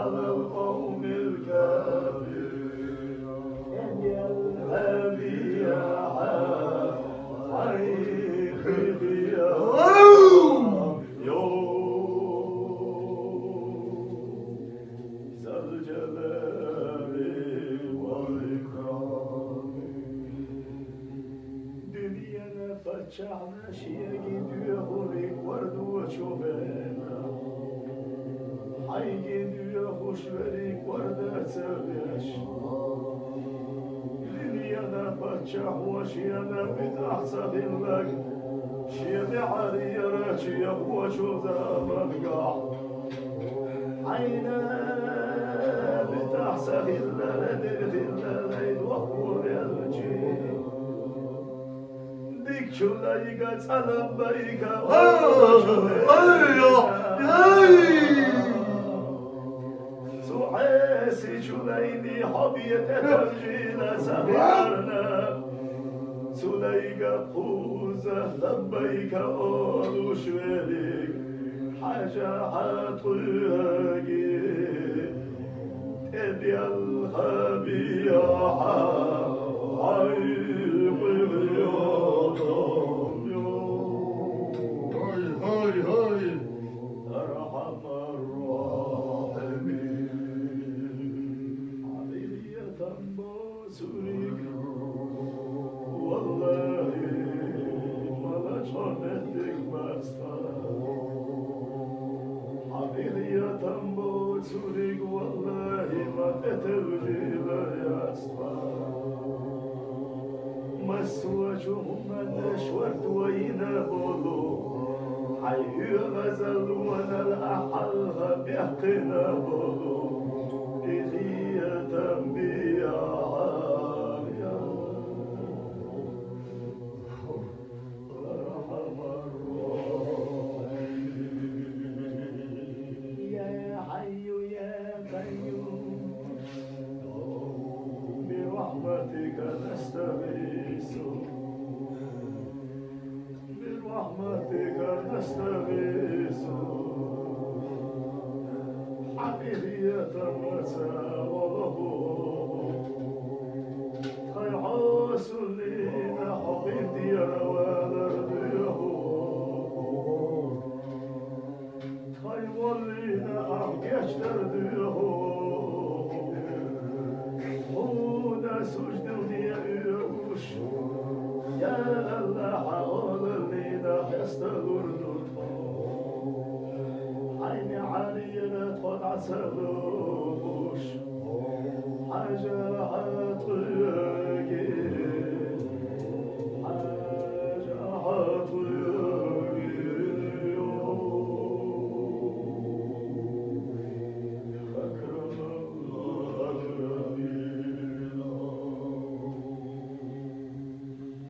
على القوم الكافرين يا الهادي يا حقيقي يا ذا الجلال والإكرام دنيانا فتشعنا شيء gidiyor vardı o çobena hay gidiyor hoş verik vardı sevyaş dünyada فتشع وشينا بتحسب لك شيء علي راشي وشو ذا مبقع عينا بتحسب لدرت الليل وقور الجيل ديك شو لايقا سلام بايقا سوحاسي شو لايني حبيت ترجيل سهرنا سولايقا خوزة لبيك أولو شواليك حاجة حطيقي تبي الخبيئة عيب اليوم هاي أرحم الراحمين عبيدية بوسوريك والله ما لا شرطك عبيدية بوسوريك والله ما تتوجي لا يسطا مسواجهم الأشورت وينابلو حي غزل وانا الأحلها بيحقنا بلو إذية بيا عالية رحم الراحمين يا حي يا قيوم برحمتك نستغيث برحمتك نستغيث حقيقية مساء وضبوط خيعاس لنا حبيبتي يا ولد يهود خيولينا أحكيش ترديهود هودا سجدوني يوش يا الله حاولنينا يستغردون عيني عالية طلع سلوش حاجة